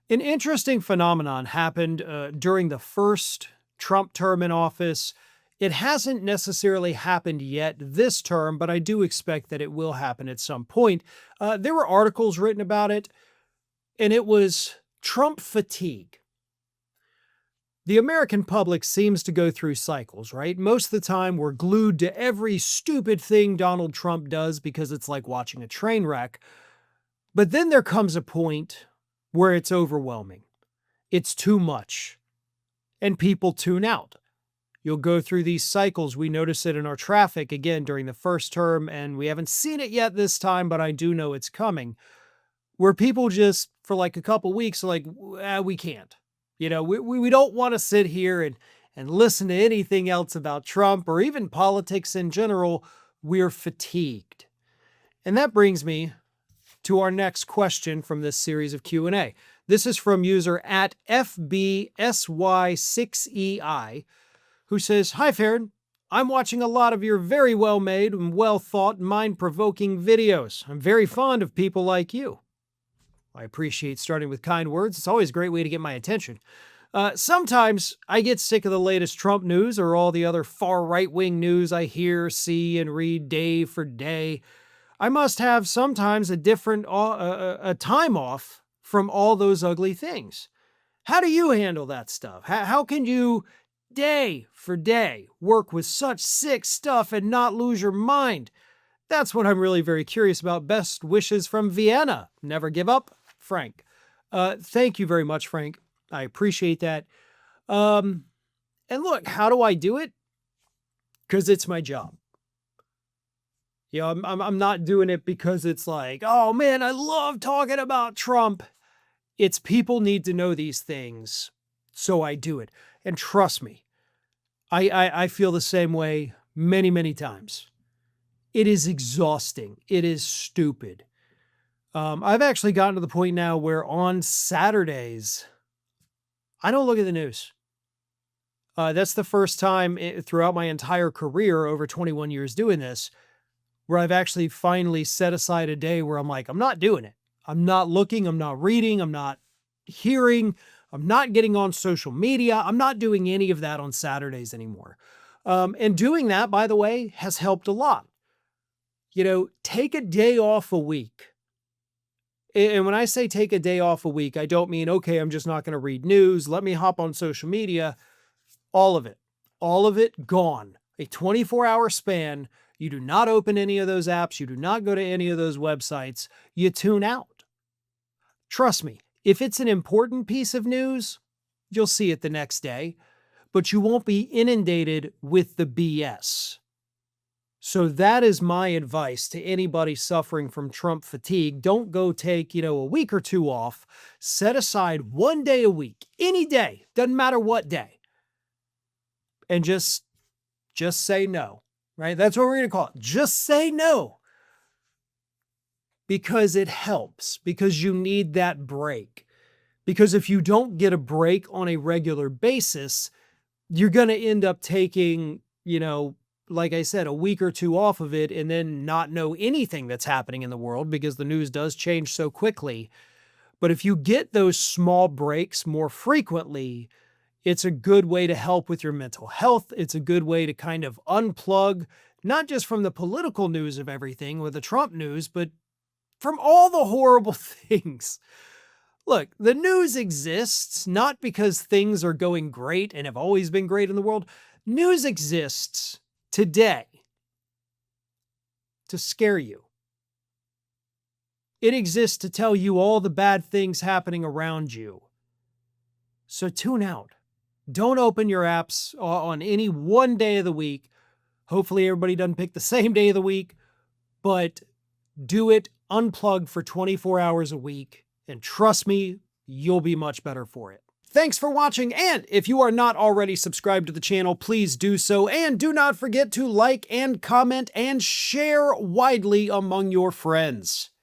An interesting phenomenon happened during the first Trump term in office. It hasn't necessarily happened yet this term, but I do expect that it will happen at some point. There were articles written about it, and it was Trump fatigue. The American public seems to go through cycles, right? Most of the time, we're glued to every stupid thing Donald Trump does because it's like watching a train wreck. But then there comes a point where it's overwhelming. It's too much, and people tune out. You'll go through these cycles. We notice it in our traffic again during the first term, and we haven't seen it yet this time, but I do know it's coming, where people just, for like a couple weeks, are like, we can't. We don't want to sit here and listen to anything else about Trump or even politics in general. We're fatigued. And that brings me to our next question from this series of Q&A. This is from user at FBSY6EI, who says, "Hi, Farron. I'm watching a lot of your very well-made and well-thought, mind-provoking videos. I'm very fond of people like you." I appreciate starting with kind words. It's always a great way to get my attention. Sometimes I get sick of the latest Trump news or all the other far right-wing news I hear, see, and read day for day. I must have sometimes a different a time off from all those ugly things. How do you handle that stuff? How can you, day for day, work with such sick stuff and not lose your mind? That's what I'm really very curious about. Best wishes from Vienna. Never give up, Frank. Thank you very much, Frank. I appreciate that. And look, how do I do it? Because it's my job. I'm not doing it because it's like, oh man, I love talking about Trump. It's people need to know these things, so I do it. And trust me, I feel the same way many, many times. It is exhausting. It is stupid. I've actually gotten to the point now where on Saturdays, I don't look at the news. That's the first time throughout my entire career, over 21 years doing this, where I've actually finally set aside a day where I'm like, I'm not doing it. I'm not looking, I'm not reading, I'm not hearing, I'm not getting on social media. I'm not doing any of that on Saturdays anymore. And doing that, by the way, has helped a lot. Take a day off a week. And when I say take a day off a week, I don't mean, okay, I'm just not going to read news. Let me hop on social media. All of it gone. A 24-hour span. You do not open any of those apps. You do not go to any of those websites. You tune out. Trust me, if it's an important piece of news, you'll see it the next day, but you won't be inundated with the BS. So that is my advice to anybody suffering from Trump fatigue. Don't go take, a week or two off. Set aside one day a week, any day, doesn't matter what day, and just say no. Right? That's what we're going to call it. Just say no. Because it helps. Because you need that break. Because if you don't get a break on a regular basis, you're going to end up taking, like I said, a week or two off of it and then not know anything that's happening in the world because the news does change so quickly. But if you get those small breaks more frequently, it's a good way to help with your mental health. It's a good way to kind of unplug, not just from the political news of everything with the Trump news, but from all the horrible things. Look, the news exists not because things are going great and have always been great in the world. News exists today to scare you. It exists to tell you all the bad things happening around you. So tune out. Don't open your apps on any one day of the week. Hopefully everybody doesn't pick the same day of the week, but do it unplugged for 24 hours a week. And trust me, you'll be much better for it. Thanks for watching. And if you are not already subscribed to the channel, please do so. And do not forget to like and comment and share widely among your friends.